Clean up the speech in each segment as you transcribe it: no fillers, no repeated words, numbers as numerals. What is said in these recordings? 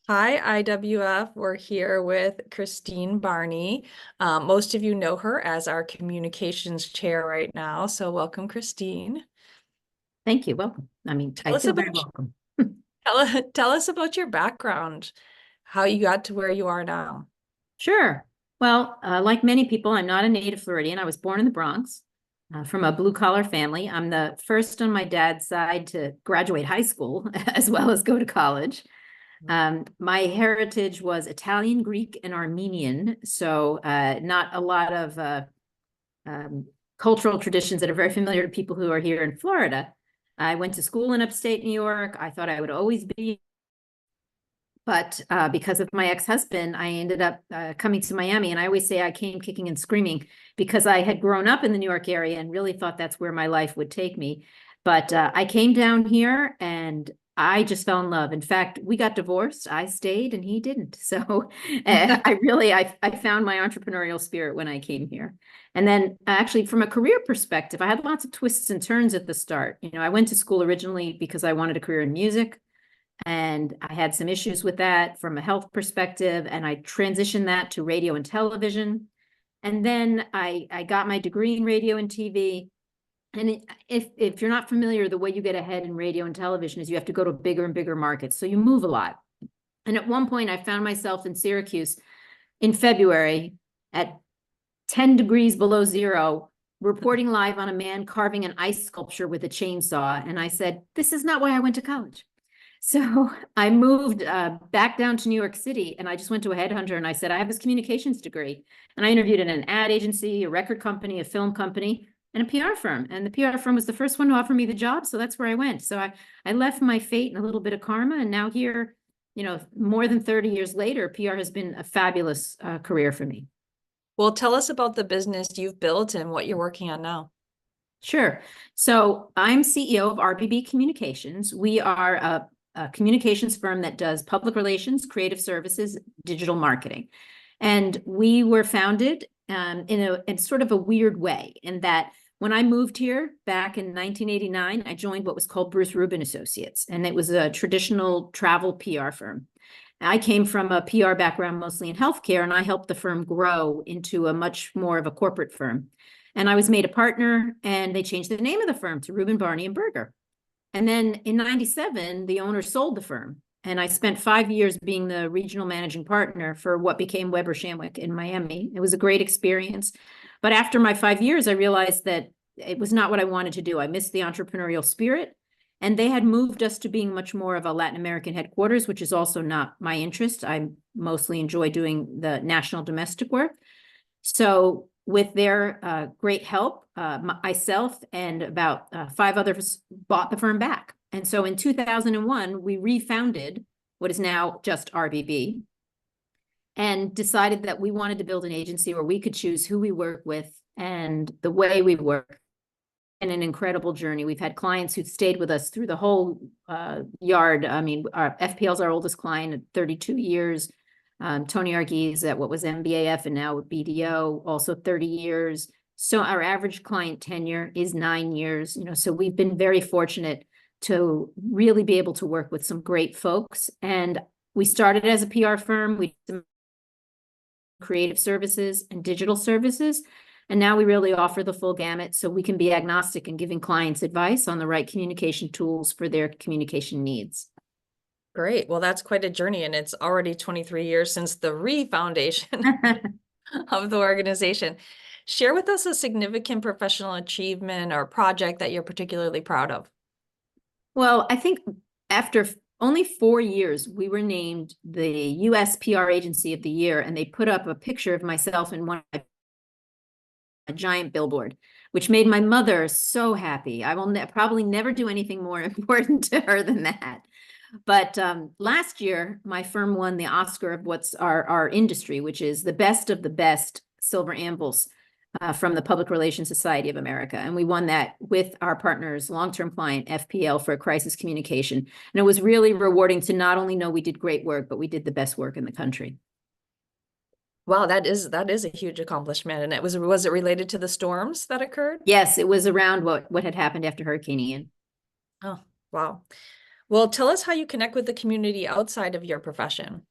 Hi, IWF. We're here with Christine Barney. Most of you know her as our communications chair right now. So welcome, Christine. Thank you. Welcome. I Tell us feel very about welcome. tell us about your background, how you got to where you are now. Sure. Well, like many people, I'm not a native Floridian. I was born in the Bronx, from a blue-collar family. I'm the first on my dad's side to graduate high school as well as go to college. My heritage was Italian, Greek, and Armenian, so not a lot of um, cultural traditions that are very familiar to people who are here in Florida. I went to school in upstate New York. I thought I would always be, but because of my ex-husband, I ended up coming to Miami. And I always say I came kicking and screaming because I had grown up in the New York area and really thought that's where my life would take me. But I came down here and I just fell in love. In fact, we got divorced. I stayed and he didn't. So I found my entrepreneurial spirit when I came here. And then actually from a career perspective, I had lots of twists and turns at the start. You know, I went to school originally because I wanted a career in music. And I had some issues with that from a health perspective, and I transitioned that to radio and television. And then I got my degree in radio and TV. And if you're not familiar, the way you get ahead in radio and television is you have to go to bigger and bigger markets. So you move a lot. And at one point, I found myself in Syracuse in February at 10 degrees below zero, reporting live on a man carving an ice sculpture with a chainsaw. And I said, this is not why I went to college. So I moved back down to New York City, and I just went to a headhunter and I said, I have this communications degree. And I interviewed at an ad agency, a record company, a film company, and a PR firm. And the PR firm was the first one to offer me the job. So that's where I went. So I left my fate and a little bit of karma. And now here, you know, more than 30 years later, PR has been a fabulous career for me. Well, tell us about the business you've built and what you're working on now. Sure. So I'm CEO of RBB Communications. We are a communications firm that does public relations, creative services, digital marketing. And we were founded in sort of a weird way, in that when I moved here back in 1989, I joined what was called Bruce Rubin Associates, and it was a traditional travel PR firm. I came from a PR background, mostly in healthcare, and I helped the firm grow into a much more of a corporate firm. And I was made a partner, and they changed the name of the firm to Rubin, Barney, and Berger. And then in 97, the owner sold the firm. And I spent 5 years being the regional managing partner for what became Weber Shandwick in Miami. It was a great experience. But after my 5 years, I realized that it was not what I wanted to do. I missed the entrepreneurial spirit. And they had moved us to being much more of a Latin American headquarters, which is also not my interest. I mostly enjoy doing the national domestic work. So with their great help, myself and about 5 others bought the firm back. And so in 2001, we refounded what is now just RBB and decided that we wanted to build an agency where we could choose who we work with and the way we work. And an incredible journey. We've had clients who've stayed with us through the whole yard. I mean, our FPL is our oldest client at 32 years. Tony Argies at what was MBAF and now BDO, also 30 years. So our average client tenure is 9 years. You know, so we've been very fortunate to really be able to work with some great folks. And we started as a PR firm. We did creative services and digital services. And now we really offer the full gamut, so we can be agnostic in giving clients advice on the right communication tools for their communication needs. Great. Well, that's quite a journey, and it's already 23 years since the refoundation of the organization. Share with us a significant professional achievement or project that you're particularly proud of. Well, I think after only 4 years, we were named the U.S. PR Agency of the Year, and they put up a picture of myself in a giant billboard, which made my mother so happy. I will probably never do anything more important to her than that. But last year, my firm won the Oscar of what's our industry, which is the best of the best silver ambles from the Public Relations Society of America. And we won that with our partners, long-term client, FPL, for crisis communication. And it was really rewarding to not only know we did great work, but we did the best work in the country. Wow, that is a huge accomplishment. And was it related to the storms that occurred? Yes, it was around what had happened after Hurricane Ian. Oh, wow. Well, tell us how you connect with the community outside of your profession.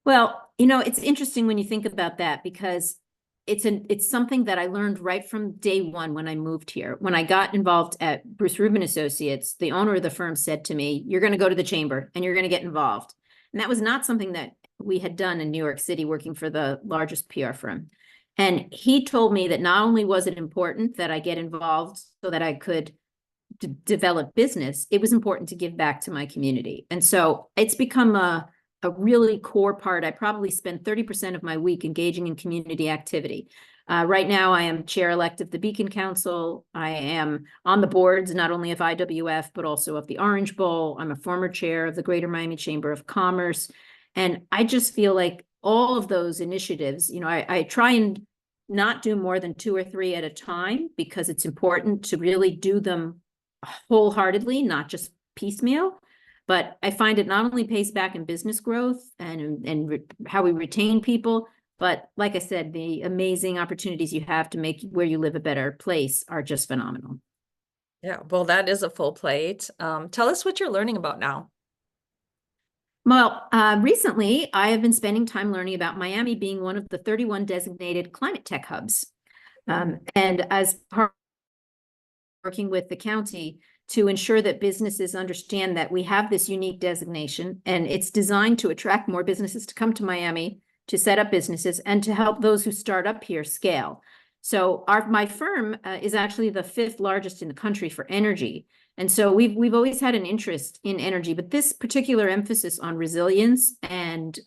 Well, it's interesting when you think about that because it's something that I learned right from day one when I moved here. When I got involved at Bruce Rubin Associates, the owner of the firm said to me, "You're going to go to the chamber and you're going to get involved." And that was not something that we had done in New York City working for the largest PR firm. And he told me that not only was it important that I get involved so that I could develop business, it was important to give back to my community. And so it's become a really core part. I probably spend 30% of my week engaging in community activity. Right now, I am chair-elect of the Beacon Council. I am on the boards, not only of IWF, but also of the Orange Bowl. I'm a former chair of the Greater Miami Chamber of Commerce. And I just feel like all of those initiatives, I try and not do more than 2 or 3 at a time because it's important to really do them wholeheartedly, not just piecemeal. But I find it not only pays back in business growth and how we retain people, but like I said, the amazing opportunities you have to make where you live a better place are just phenomenal. Yeah, well, that is a full plate. Tell us what you're learning about now. Well, recently I have been spending time learning about Miami being one of the 31 designated climate tech hubs. And as part of working with the county to ensure that businesses understand that we have this unique designation and it's designed to attract more businesses to come to Miami to set up businesses and to help those who start up here scale. So my firm is actually the 5th largest in the country for energy. And so we've always had an interest in energy, but this particular emphasis on resilience and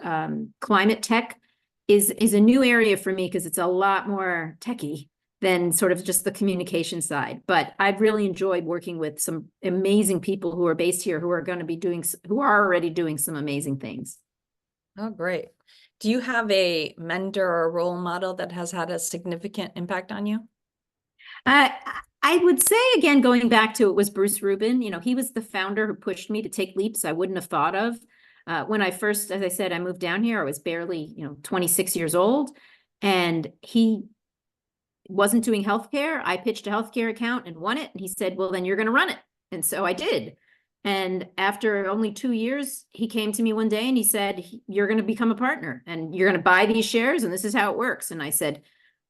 climate tech is a new area for me because it's a lot more techy than sort of just the communication side. But I've really enjoyed working with some amazing people who are based here who are already doing some amazing things. Oh, great. Do you have a mentor or role model that has had a significant impact on you? I would say, again, going back to it was Bruce Rubin. He was the founder who pushed me to take leaps I wouldn't have thought of. When I first, as I said, I moved down here, I was barely, 26 years old, and he wasn't doing healthcare. I pitched a healthcare account and won it. And he said, "Well, then you're going to run it." And so I did. And after only 2 years, he came to me one day and he said, "You're going to become a partner and you're going to buy these shares. And this is how it works." And I said,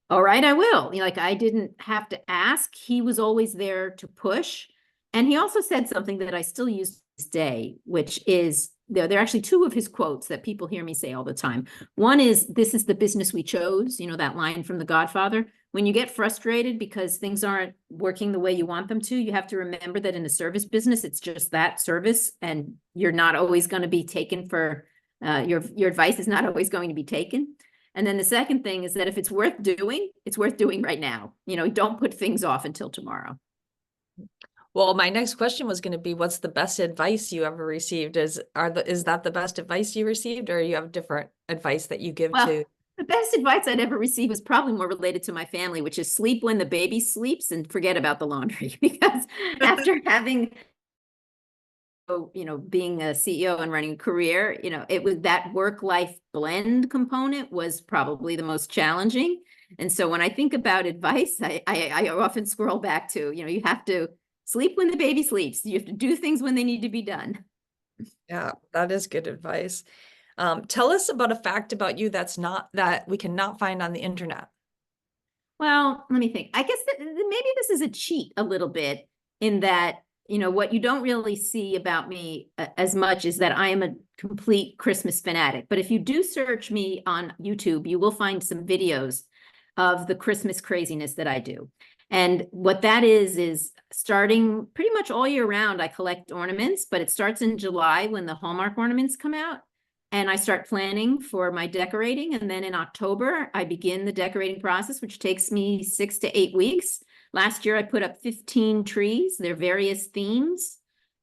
"All right, I will." I didn't have to ask. He was always there to push. And he also said something that I still use to this day, which is, there are actually 2 of his quotes that people hear me say all the time. One is, "This is the business we chose," that line from The Godfather. When you get frustrated because things aren't working the way you want them to, you have to remember that in a service business, it's just that service, and you're not always going to be taken for, your advice is not always going to be taken. And then the second thing is that if it's worth doing right now. Don't put things off until tomorrow. Well, my next question was going to be, what's the best advice you ever received? Is that the best advice you received, or you have different advice that you give to? The best advice I'd ever received was probably more related to my family, which is sleep when the baby sleeps and forget about the laundry. Because after having, being a CEO and running a career, it was that work-life blend component was probably the most challenging. And so when I think about advice, I often scroll back to, you have to sleep when the baby sleeps. You have to do things when they need to be done. Yeah, that is good advice. Tell us about a fact about you that we cannot find on the internet. Well, let me think. I guess that maybe this is a cheat a little bit in that, what you don't really see about me as much is that I am a complete Christmas fanatic. But if you do search me on YouTube, you will find some videos of the Christmas craziness that I do. And what that is starting pretty much all year round, I collect ornaments, but it starts in July when the Hallmark ornaments come out. And I start planning for my decorating. And then in October, I begin the decorating process, which takes me 6 to 8 weeks. Last year, I put up 15 trees. They're various themes.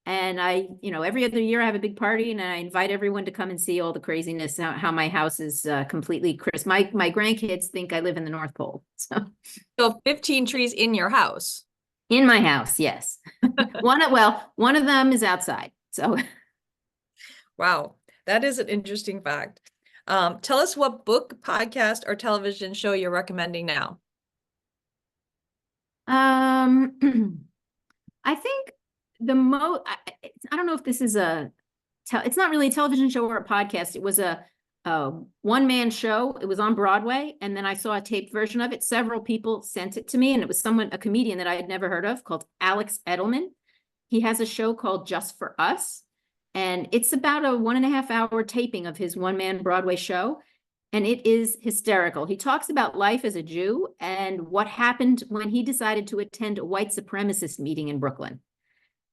And every other year I have a big party and I invite everyone to come and see all the craziness, how my house is completely Christmas. My grandkids think I live in the North Pole. So 15 trees in your house? In my house, yes. One of them is outside. So. Wow. That is an interesting fact. Tell us what book, podcast, or television show you're recommending now. I think I don't know if this is it's not really a television show or a podcast. It was a one-man show. It was on Broadway, and then I saw a taped version of it. Several people sent it to me, and it was a comedian that I had never heard of called Alex Edelman. He has a show called Just for Us, and it's about a 1.5-hour taping of his one-man Broadway show, and it is hysterical. He talks about life as a Jew and what happened when he decided to attend a white supremacist meeting in Brooklyn.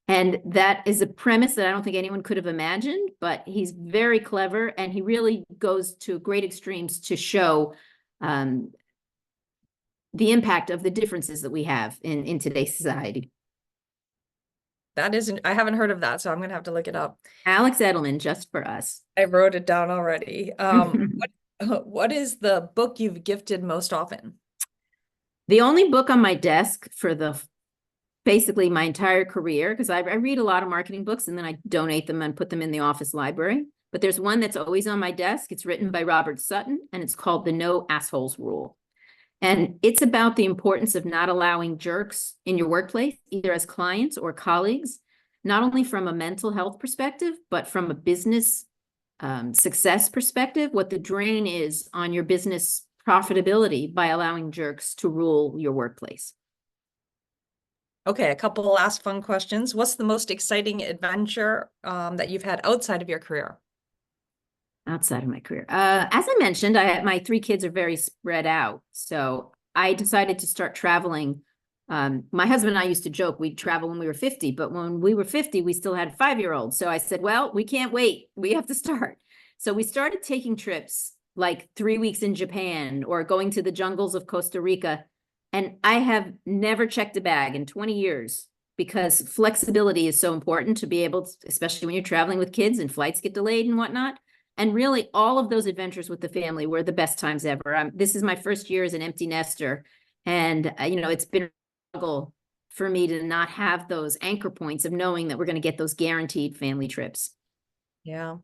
And that is a premise that I don't think anyone could have imagined, but he's very clever, and he really goes to great extremes to show the impact of the differences that we have in today's society. I haven't heard of that, so I'm gonna have to look it up. Alex Edelman, Just for Us. I wrote it down already. What is the book you've gifted most often? The only book on my desk for basically my entire career, because I read a lot of marketing books and then I donate them and put them in the office library. But there's one that's always on my desk. It's written by Robert Sutton, and it's called The No Assholes Rule. And it's about the importance of not allowing jerks in your workplace, either as clients or colleagues, not only from a mental health perspective, but from a business success perspective, what the drain is on your business profitability by allowing jerks to rule your workplace. Okay, a couple of last fun questions. What's the most exciting adventure that you've had outside of your career? Outside of my career. As I mentioned, my 3 kids are very spread out. So I decided to start traveling. My husband and I used to joke we'd travel when we were 50, but when we were 50, we still had 5-year-olds. So I said, well, we can't wait. We have to start. So we started taking trips like 3 weeks in Japan or going to the jungles of Costa Rica. And I have never checked a bag in 20 years because flexibility is so important to be able to, especially when you're traveling with kids and flights get delayed and whatnot. And really, all of those adventures with the family were the best times ever. This is my first year as an empty nester. And, it's been a struggle for me to not have those anchor points of knowing that we're going to get those guaranteed family trips. Yeah.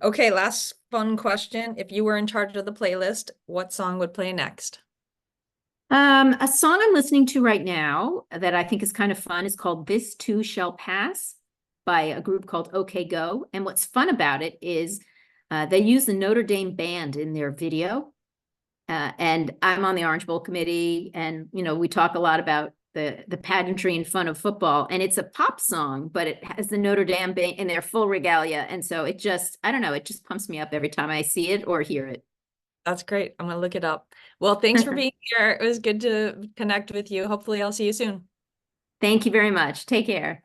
Okay, last fun question. If you were in charge of the playlist, what song would play next? A song I'm listening to right now that I think is kind of fun is called This Too Shall Pass by a group called OK Go. And what's fun about it is they use the Notre Dame band in their video. And I'm on the Orange Bowl committee, and, we talk a lot about the pageantry and fun of football. And it's a pop song, but it has the Notre Dame band in their full regalia. And so it just pumps me up every time I see it or hear it. That's great. I'm going to look it up. Well, thanks for being here. It was good to connect with you. Hopefully I'll see you soon. Thank you very much. Take care.